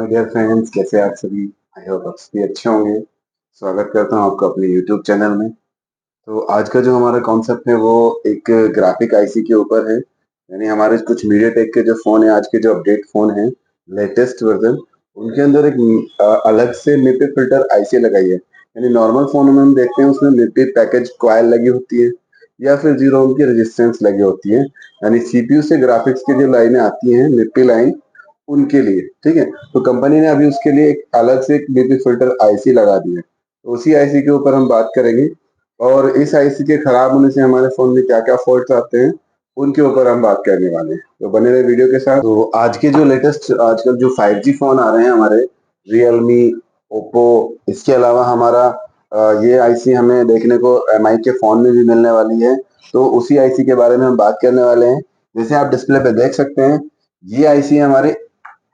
Dear friends, कैसे आप सभी। आई होप आप सभी अच्छे होंगे। स्वागत करता हूं आपका अपने यूट्यूब चैनल में। तो आज का जो हमारा कॉन्सेप्ट है वो एक ग्राफिक आईसी के ऊपर है। यानी हमारे कुछ मीडियाटेक के जो फोन है, आज के जो अपडेट फोन है, लेटेस्ट वर्जन, उनके अंदर एक अलग से मिपी फिल्टर आईसी लगाई है। यानी नॉर्मल फोनों में हम देखते हैं उसमें मिपी पैकेज कॉइल लगी होती है या फिर जीरो ओम की रेजिस्टेंस लगी होती है। यानी सीपीयू से ग्राफिक्स की जो लाइनें आती हैं, मिपी लाइन, उनके लिए, ठीक है। तो कंपनी ने अभी उसके लिए एक अलग से एक मिपी फिल्टर आईसी लगा दी है। तो उसी आईसी के ऊपर हम बात करेंगे और इस आईसी के खराब होने से हमारे फोन में क्या क्या फॉल्ट आते हैं उनके ऊपर हम बात करने वाले हैं। तो बने रहे वीडियो के साथ। तो आज के जो लेटेस्ट आजकल जो 5G फोन आ रहे हैं हमारे, रियलमी, ओप्पो, इसके अलावा हमारा ये आईसी हमें देखने को एमआई के फोन में भी मिलने वाली है। तो उसी आईसी के बारे में हम बात करने वाले हैं। जैसे आप डिस्प्ले पे देख सकते हैं, ये आईसी हमारे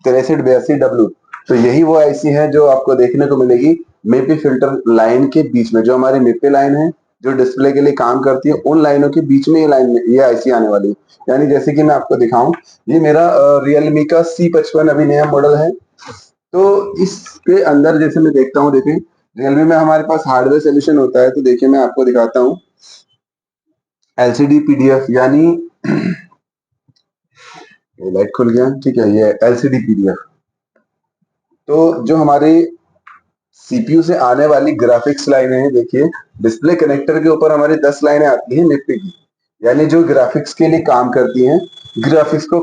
6382W। तो यही वो आईसी है जो आपको देखने को मिलेगी मिपी फिल्टर लाइन के बीच में। जो हमारी मिपी लाइन है जो डिस्प्ले के लिए काम करती है, उन लाइनों के बीच में ये लाइन में ये आईसी आने वाली है। यानी जैसे कि मैं आपको दिखाऊं, ये मेरा रियलमी का C55 अभी नया मॉडल है। तो इसके अंदर जैसे मैं देखता हूँ, देखिए रियलमी में हमारे पास हार्डवेयर सोल्यूशन होता है। तो देखिए मैं आपको दिखाता हूँ, एलसीडी पीडीएफ, यानी ये लाइट खुल गया, ठीक है, ये एलसीडी पीडीएफ। तो जो हमारे सीपीयू से आने वाली ग्राफिक्स लाइनें हैं, देखिए डिस्प्ले कनेक्टर के ऊपर हमारी 10 लाइनें आती हैं निफ्टी की, यानी जो ग्राफिक्स के लिए काम करती हैं, ग्राफिक्स को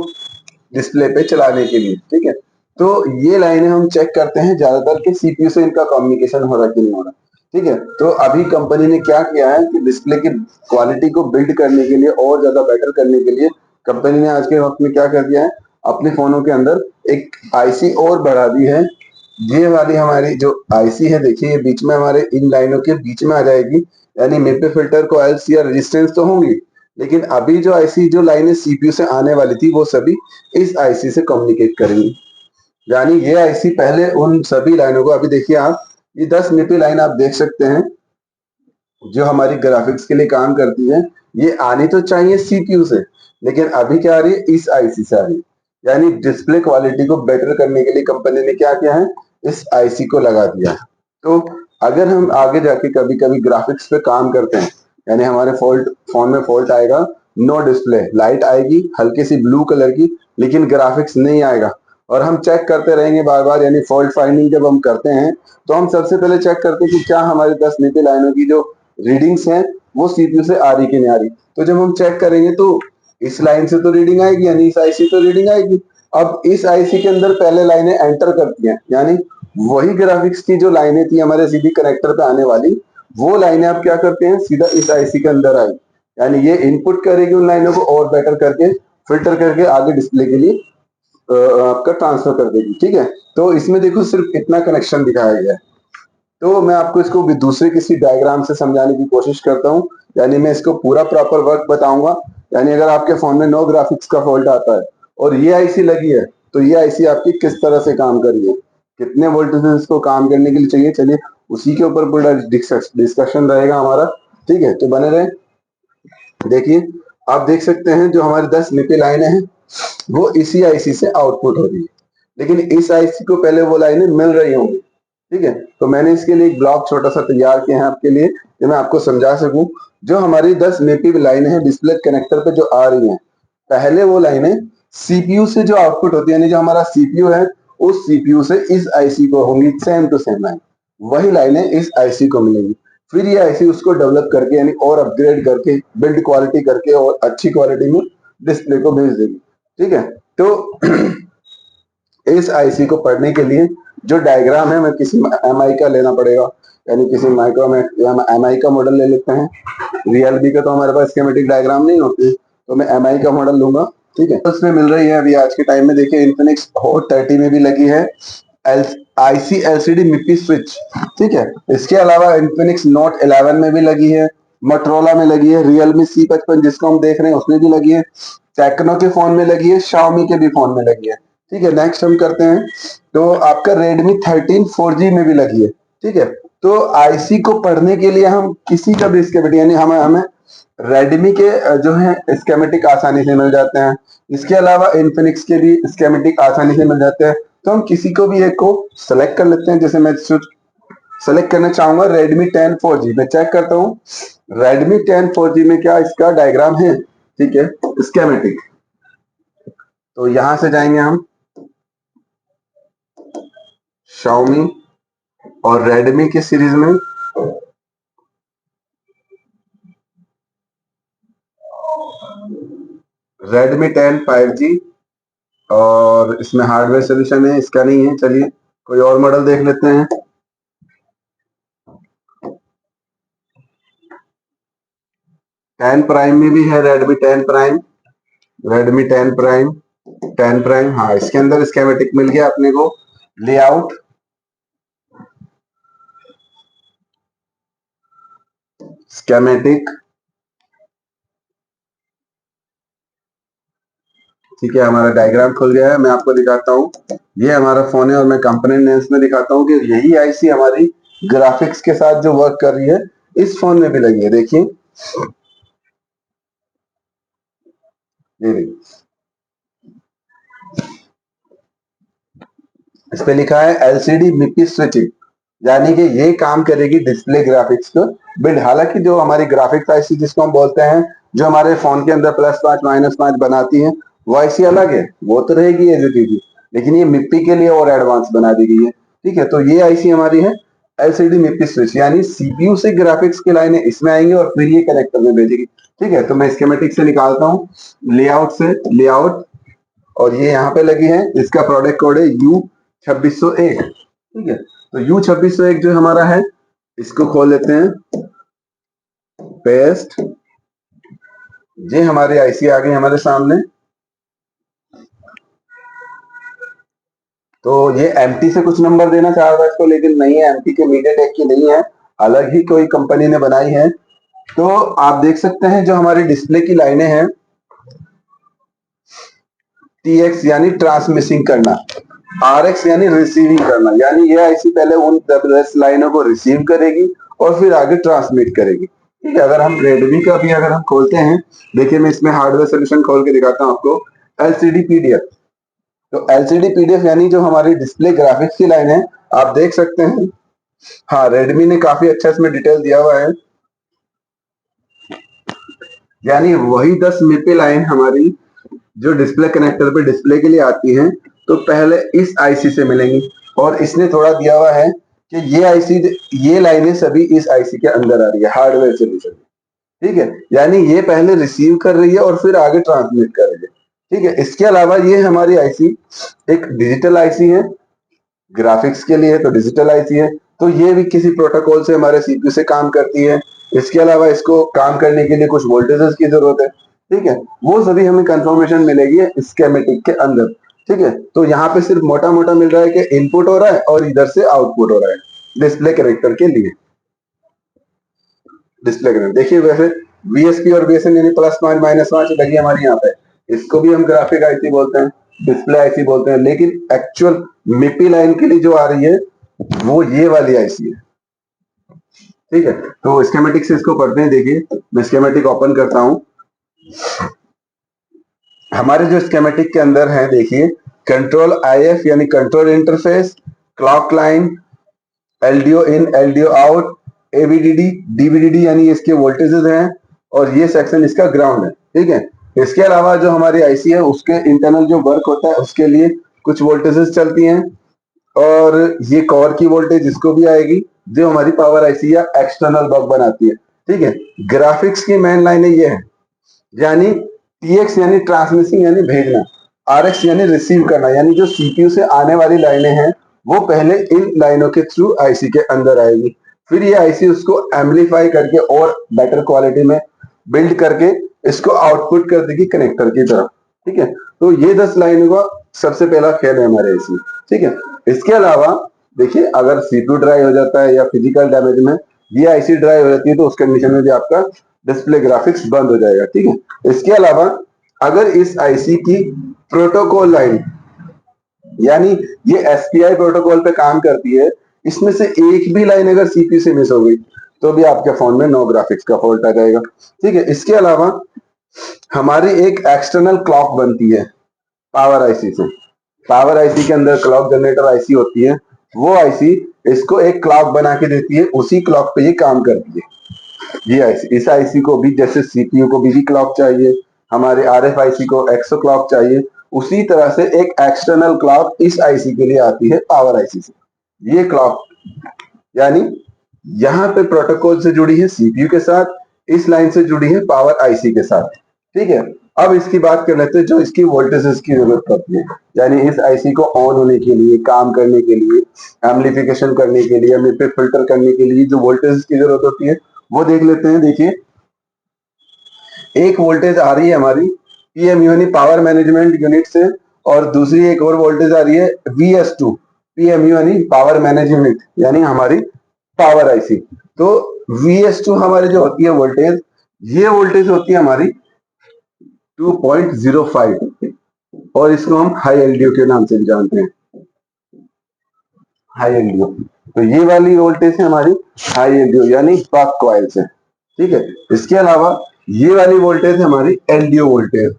डिस्प्ले पे चलाने के लिए, ठीक है। तो ये लाइनें हम चेक करते हैं ज्यादातर कि सीपीयू से इनका कम्युनिकेशन हो रहा है कि नहीं हो रहा, ठीक है। तो अभी कंपनी ने क्या किया है कि डिस्प्ले की क्वालिटी को बिल्ड करने के लिए और ज्यादा बेटर करने के लिए कंपनी ने आज के वक्त में क्या कर दिया है, अपने फोनों के अंदर एक आईसी और बढ़ा दी है। ये वाली हमारी जो आईसी है, देखिए ये बीच में हमारे इन लाइनों के बीच में आ जाएगी। यानी मिपी फिल्टर कॉइल्स या रेजिस्टेंस तो होंगी, लेकिन अभी जो आईसी जो लाइनें सीपीयू से आने वाली थी वो सभी इस आईसी से कम्युनिकेट करेंगी। यानी ये आईसी पहले उन सभी लाइनों को, अभी देखिए आप, ये 10 मिपी लाइन आप देख सकते हैं जो हमारी ग्राफिक्स के लिए काम करती है। ये आनी तो चाहिए सीपीयू से, लेकिन अभी क्या आ रही है, इस आईसी से आ रही है। यानी डिस्प्ले क्वालिटी को बेटर करने के लिए कंपनी ने क्या किया है, इस आईसी को लगा दिया है। तो अगर हम आगे जाके कभी कभी ग्राफिक्स पे काम करते हैं, यानी हमारे फोन में फॉल्ट आएगा, नो डिस्प्ले लाइट आएगी हल्की सी ब्लू कलर की, लेकिन ग्राफिक्स नहीं आएगा, और हम चेक करते रहेंगे बार बार, यानी फॉल्ट फाइंडिंग जब हम करते हैं तो हम सबसे पहले चेक करते हैं कि क्या हमारी 10 नीति लाइनों की जो रीडिंग्स हैं वो सीपीयू से आ रही कि नहीं आ रही। तो जब हम चेक करेंगे तो इस लाइन से तो रीडिंग आएगी, यानी इस आईसी तो रीडिंग आएगी। अब इस आईसी के अंदर पहले लाइनें एंटर करती हैं, यानी वही ग्राफिक्स की जो लाइनें थी हमारे सीधी कनेक्टर पे आने वाली, वो लाइनें आप क्या करते हैं, सीधा इस आईसी के अंदर आई। यानी ये इनपुट करेगी उन लाइनों को और बेटर करके फिल्टर करके आगे डिस्प्ले के लिए आपका ट्रांसफर कर देगी, ठीक है। तो इसमें देखो सिर्फ इतना कनेक्शन दिखाया गया है। तो मैं आपको इसको भी दूसरे किसी डायग्राम से समझाने की कोशिश करता हूँ। यानी मैं इसको पूरा प्रॉपर वर्क बताऊंगा। यानी अगर आपके फोन में नो ग्राफिक्स का फॉल्ट आता है और ये आईसी लगी है, तो ये आईसी आपकी किस तरह से काम कर रही है, कितने वोल्टेज इसको काम करने के लिए चाहिए, चलिए उसी के ऊपर पूरा डिस्कशन रहेगा हमारा, ठीक है। तो बने रहे। देखिए आप देख सकते हैं जो हमारी 10 निपी लाइनें हैं वो इसी आईसी से आउटपुट हो रही है, लेकिन इस आईसी को पहले वो लाइनें मिल रही होंगी, ठीक है। तो मैंने इसके लिए एक ब्लॉक छोटा सा तैयार किया है आपके लिए, कि मैं आपको समझा सकूं। जो हमारी 10 नेटिव लाइनें हैं डिस्प्ले कनेक्टर पे जो आ रही हैं, पहले वो लाइनें सीपीयू से जो आउटपुट होती है, यानी जो हमारा सीपीयू है उस सीपीयू से इस आईसी को होंगी सेम टू सेम लाइन, वही लाइनें इस आईसी को मिलेंगी। फिर ये आईसी उसको डेवलप करके, यानी और अपग्रेड करके, बिल्ड क्वालिटी करके और अच्छी क्वालिटी में डिस्प्ले को भेज देगी, ठीक है। तो इस आईसी को पढ़ने के लिए जो डायग्राम है, मैं किसी एमआई का लेना पड़ेगा, यानी किसी माइक्रो में एमआई का मॉडल ले लेते हैं। रियलमी का तो हमारे पास स्कीमेटिक डायग्राम नहीं होते, तो मैं एमआई का मॉडल लूंगा, ठीक है। उसमें मिल रही है अभी आज के टाइम में, देखिए इन्फिनिक्स हॉट 30 में भी लगी है आईसी एलसीडी मिपी स्विच, ठीक है। इसके अलावा इन्फिनिक्स नोट 11 में भी लगी है, मोटरोला में लगी है, रियलमी C55 जिसको हम देख रहे हैं उसमें भी लगी है, टेक्नो के फोन में लगी है, शाओमी के भी फोन में लगी है, ठीक है। नेक्स्ट हम करते हैं, तो आपका Redmi 13 4G में भी लगी है, ठीक है। तो आईसी को पढ़ने के लिए हम किसी का भी स्कीमेटिक, यानी हमें हमें Redmi के जो है स्कीमेटिक आसानी से मिल जाते हैं। इसके अलावा इन्फिनिक्स के भी स्कीमेटिक आसानी से मिल जाते हैं। तो हम किसी को भी एक को सेलेक्ट कर लेते हैं। जैसे मैं सेलेक्ट करना चाहूंगा Redmi 10 4G, मैं चेक करता हूँ Redmi 10 4G में क्या इसका डायग्राम है, ठीक है, स्कीमेटिक। तो यहां से जाएंगे हम Xiaomi और Redmi की सीरीज में, Redmi 10 5G, और इसमें हार्डवेयर सोल्यूशन है, इसका नहीं है। चलिए कोई और मॉडल देख लेते हैं। 10 प्राइम में भी है Redmi 10 prime, Redmi 10 prime, 10 prime, हाँ इसके अंदर स्कीमेटिक मिल गया अपने को, लेआउट, स्कीमेटिक, ठीक है, हमारा डायग्राम खुल गया है। मैं आपको दिखाता हूँ, ये हमारा फोन है और मैं कंपोनेंट नेम्स में दिखाता हूँ कि यही आईसी हमारी ग्राफिक्स के साथ जो वर्क कर रही है इस फोन में भी लगी है। देखिए ये देखिए, इस पे लिखा है एलसीडी मिपी स्विचिंग, यानी कि ये काम करेगी डिस्प्ले ग्राफिक्स को बिल्ड। हालांकि जो हमारी ग्राफिक्स आईसी जिसको हम बोलते हैं, जो हमारे फोन के अंदर +5 -5 बनाती है, वो आईसी अलग है, वो तो रहेगी एज इट इज, लेकिन ये मिप्पी के लिए और एडवांस बना दी गई है। ठीक है, तो ये आईसी हमारी है एलसीडी मिप्पी स्विच, यानी सीपीयू से ग्राफिक्स की लाइनें इसमें आएंगी और फिर ये कनेक्टर में भेजेगी। ठीक है, तो मैं स्कीमेटिक से निकालता हूँ, लेआउट से, लेआउट, और ये यहाँ पे लगी है, इसका प्रोडक्ट कोड है U2601। ठीक है, तो U2601 जो हमारा है, इसको खोल लेते हैं, पेस्ट, ये हमारी आईसी आ गई हमारे सामने। तो ये एमटी से कुछ नंबर देना चाह रहा था इसको, लेकिन नहीं है, एमटी के मीडियाटेक की नहीं है, अलग ही कोई कंपनी ने बनाई है। तो आप देख सकते हैं जो हमारी डिस्प्ले की लाइनें हैं, TX यानी ट्रांसमिसिंग करना, RX यानी रिसीविंग करना, यानी ये आईसी पहले उन 10 लाइनों को रिसीव करेगी और फिर आगे ट्रांसमिट करेगी। ठीक है, अगर हम रेडमी का भी अगर हम खोलते हैं, देखिए मैं इसमें हार्डवेयर सोल्यूशन खोल के दिखाता हूं आपको, LCD PDF। तो LCD PDF यानी जो हमारी डिस्प्ले ग्राफिक्स की लाइन है, आप देख सकते हैं, हाँ रेडमी ने काफी अच्छा इसमें डिटेल दिया हुआ है, यानी वही 10 मिपी लाइन हमारी जो डिस्प्ले कनेक्टर पे डिस्प्ले के लिए आती हैं, तो पहले इस आईसी से मिलेंगी। और इसने थोड़ा दिया हुआ है कि ये आईसी, ये लाइनें सभी इस आईसी के अंदर आ रही है हार्डवेयर सोल्यूशन। ठीक है, यानी ये पहले रिसीव कर रही है और फिर आगे ट्रांसमिट कर रही है। ठीक है, इसके अलावा ये हमारी आईसी एक डिजिटल आईसी है, ग्राफिक्स के लिए तो डिजिटल आईसी है, तो ये भी किसी प्रोटोकॉल से हमारे सीपीयू से काम करती है। इसके अलावा इसको काम करने के लिए कुछ वोल्टेजेस की जरूरत है। ठीक है, वो सभी हमें कंफर्मेशन मिलेगी स्कीमेटिक के अंदर। ठीक है, तो यहाँ पे सिर्फ मोटा मोटा मिल रहा है कि इनपुट हो रहा है और इधर से आउटपुट हो रहा है डिस्प्ले कनेक्टर के लिए। डिस्प्ले कनेक्टर देखिए, वैसे VSP और VSN यानी +5 -5 लगी हमारी यहाँ पे, इसको भी हम ग्राफिक आईसी बोलते हैं, डिस्प्ले आईसी बोलते हैं, लेकिन एक्चुअल मिपी लाइन के लिए जो आ रही है वो ये वाली आईसी है। ठीक है, तो स्कीमेटिक से इसको पढ़ते हैं। देखिए मैं स्कीमेटिक ओपन करता हूं, हमारे जो स्कीमेटिक के अंदर है, देखिए कंट्रोल IF यानी control interface, clock line, LDO इन, LDO आउट, AVDD, DVDD यानी इसके वोल्टेजेस हैं, और ये सेक्शन इसका ग्राउंड है। ठीक है, इसके अलावा जो हमारी आईसी है उसके इंटरनल जो वर्क होता है उसके लिए कुछ वोल्टेजेस चलती हैं, और ये कोर की वोल्टेज इसको भी आएगी, जो हमारी पावर आईसी या एक्सटर्नल बग बनाती है। ठीक है, ग्राफिक्स की मेन लाइनें ये है, यानी TX यानी ट्रांसमिसिंग यानी भेजना, RX यानी रिसीव करना, यानी जो सीपीयू से आने वाली लाइनें हैं वो पहले इन लाइनों के थ्रू आईसी के अंदर आएगी, फिर ये आईसी उसको एम्पलीफाई करके और बेटर क्वालिटी में बिल्ड करके इसको आउटपुट कर देगी कनेक्टर की तरफ। ठीक है, तो ये 10 लाइनों का सबसे पहला खेल है हमारे आईसी। ठीक है, इसके अलावा देखिए अगर सीपीयू ड्राई हो जाता है या फिजिकल डैमेज में ये आईसी ड्राई हो जाती है, तो उस कंडीशन में भी आपका डिस्प्ले ग्राफिक्स बंद हो जाएगा। ठीक है, इसके अलावा अगर इस आईसी की प्रोटोकॉल लाइन, यानी ये एसपीआई प्रोटोकॉल पे काम करती है, इसमें से एक भी लाइन अगर सीपीयू से मिस हो गई तो भी आपके फोन में नो ग्राफिक्स का फॉल्ट आ जाएगा। ठीक है, इसके अलावा हमारी एक एक्सटर्नल क्लॉक बनती है पावर आईसी से, पावर आईसी के अंदर क्लॉक जनरेटर आईसी होती है, वो आईसी इसको एक क्लॉक बना के देती है, उसी क्लॉक पे ये काम करती है। ये आईसी, इस आईसी को भी जैसे सीपीयू को भी क्लॉक चाहिए, हमारे आरएफ आईसी को एक्सो क्लॉक चाहिए, उसी तरह से एक एक्सटर्नल क्लॉक इस आईसी के लिए आती है पावर आईसी से। ये क्लॉक यानी यहाँ पे प्रोटोकॉल से जुड़ी है सीपीयू के साथ, इस लाइन से जुड़ी है पावर आईसी के साथ। ठीक है, अब इसकी बात कर लेते हैं जो इसकी वोल्टेजेस की जरूरत पड़ती है, यानी इस आईसी को ऑन होने के लिए, काम करने के लिए, एम्प्लीफिकेशन करने के लिए, मिड फिल्टर करने के लिए जो वोल्टेज की जरूरत होती है वो देख लेते हैं। देखिए, एक वोल्टेज आ रही है हमारी पीएमयू यानी पावर मैनेजमेंट यूनिट से, और दूसरी एक और वोल्टेज आ रही है VS2 पीएमयू यानी पावर मैनेजमेंट यूनिट यानी हमारी पावर आईसी। तो VS2 हमारी जो होती है वोल्टेज, ये वोल्टेज होती है हमारी 2.05 और इसको हम हाई एलडीओ के नाम से भी जानते हैं, हाई एलडीओ। तो ये वाली वोल्टेज है हमारी हाई एलडीओ यानी बक कॉइल से। ठीक है, इसके अलावा ये वाली वोल्टेज है हमारी एलडीओ वोल्टेज।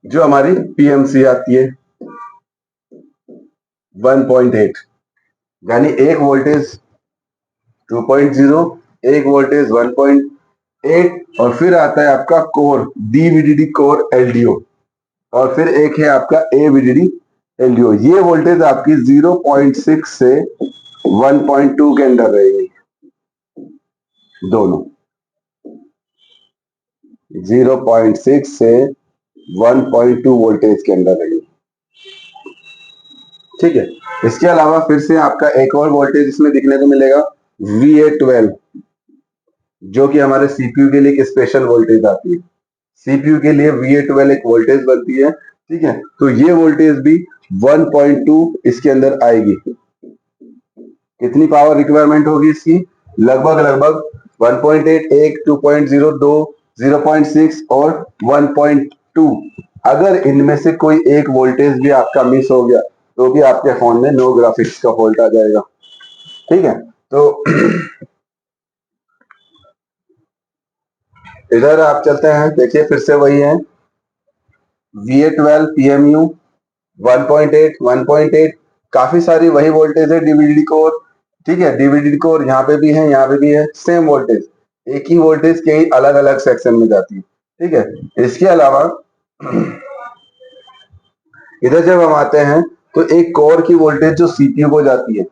जो हमारी पीएमसी आती है 1.8, यानी एक वोल्टेज 2.0, एक वोल्टेज 1.8 और फिर आता है आपका कोर डीवीडीडी कोर एलडीओ और फिर एक है आपका एवीडीडी एलडीओ। ये वोल्टेज आपकी 0.6 से 1.2 के अंदर रहेगी, दोनों 0.6 से 1.2 वोल्टेज के अंदर रहेगी। ठीक है, इसके अलावा फिर से आपका एक और वोल्टेज इसमें दिखने को मिलेगा VA12, जो कि हमारे सीपीयू के लिए एक स्पेशल वोल्टेज आती है। सीपीयू के लिए VA12 एक वोल्टेज बनती है। ठीक है, तो ये वोल्टेज भी 1.2 इसके अंदर आएगी। कितनी पावर रिक्वायरमेंट होगी इसकी? लगभग लगभग 1.8, 1, 2.0, 2, 0.6 और 1.2। अगर इनमें से कोई एक वोल्टेज भी आपका मिस हो गया तो भी आपके फोन में नो ग्राफिक्स का फॉल्ट आ जाएगा। ठीक है, तो इधर आप चलते हैं, देखिए फिर से वही है VA12 PMU 1.8, 1.8, काफी सारी वही वोल्टेज है डीवीडी कोर। ठीक है, डीवीडी कोर यहाँ पे भी है, यहाँ पे भी है, सेम वोल्टेज, एक ही वोल्टेज कई अलग अलग सेक्शन में जाती है। ठीक है, इसके अलावा इधर जब हम आते हैं तो एक कोर की वोल्टेज जो सीपीयू को जाती है,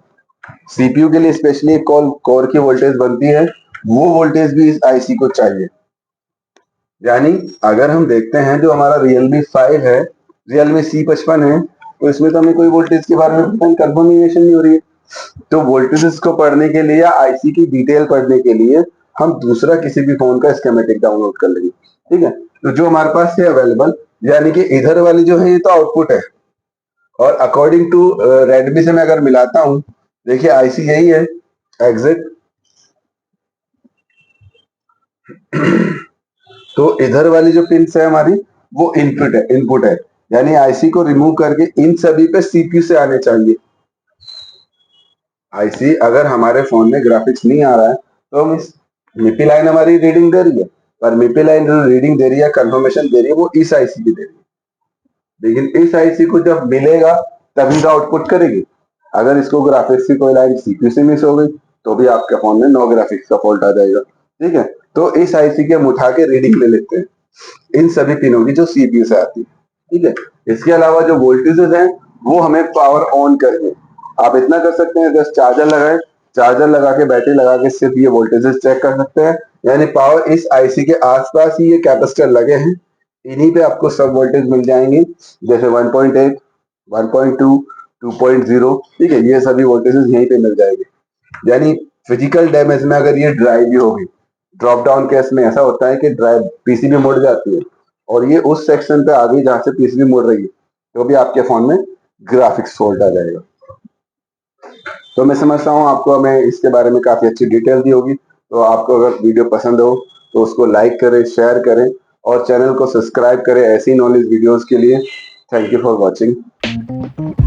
सीपीयू के लिए स्पेशली एक कोर की वोल्टेज बनती है, वो वोल्टेज भी इस आईसी को चाहिए। यानी अगर हम देखते हैं जो हमारा Realme 5 है, Realme C55 है, तो इसमें तो हमें कोई वोल्टेज के बारे में कंफर्मेशन नहीं हो रही है। तो वोल्टेजेस को पढ़ने के लिए या आईसी की डिटेल पढ़ने के लिए हम दूसरा किसी भी फोन का स्कीमेटिक डाउनलोड कर लेंगे। ठीक है, तो जो हमारे पास है अवेलेबल, यानी कि इधर वाली जो है ये तो आउटपुट है, और अकॉर्डिंग टू रेडमी से मैं अगर मिलाता हूं, देखिए आईसी यही है एग्जिट। तो इधर वाली जो पिन्स है हमारी वो इनपुट है, यानी आईसी को रिमूव करके इन सभी पे सीपीयू से आने चाहिए। आईसी अगर हमारे फोन में ग्राफिक्स नहीं आ रहा है तो हम इस मिपी लाइन हमारी रीडिंग दे रही है, पर मिपी लाइन जो रीडिंग दे रही है, कंफर्मेशन दे रही है, वो इस आईसी की दे रही है। लेकिन इस आईसी को जब मिलेगा तभी तो आउटपुट करेगी। अगर इसको ग्राफिक्स की कोई लाइन सीपीयू से मिस हो गई तो भी आपके फोन में नो ग्राफिक्स का फॉल्ट आ जाएगा। ठीक है, तो इस आईसी के हम उठा के रीडिंग ले लेते हैं इन सभी पिनों की जो सीपीयू से आती है। ठीक है, इसके अलावा जो वोल्टेजेस हैं वो हमें पावर ऑन करके आप इतना कर सकते हैं, जस्ट चार्जर लगाए, चार्जर लगा के बैटरी लगा के सिर्फ ये वोल्टेजेस चेक कर सकते हैं, यानी पावर इस आईसी के आसपास ही ये कैपेसिटर लगे हैं, इन्हीं पे आपको सब वोल्टेज मिल जाएंगे, जैसे 1.8, 1.2, 2.0। ठीक है, ये सभी वोल्टेजेस यहीं पे मिल जाएंगे। यानी फिजिकल डैमेज में अगर ये ड्राइव भी होगी, ड्रॉप डाउन केस में ऐसा होता है कि ड्राइव पीसीबी मुड़ जाती है और ये उस सेक्शन पे आ गई जहां से पीसीबी मुड़ रही है, तो भी आपके फोन में ग्राफिक्स फॉल्ट आ जाएगा। तो मैं समझता हूँ आपको मैं इसके बारे में काफी अच्छी डिटेल दी होगी। तो आपको अगर वीडियो पसंद हो तो उसको लाइक करें, शेयर करें और चैनल को सब्सक्राइब करें ऐसी नॉलेज वीडियोस के लिए। Thank you for watching.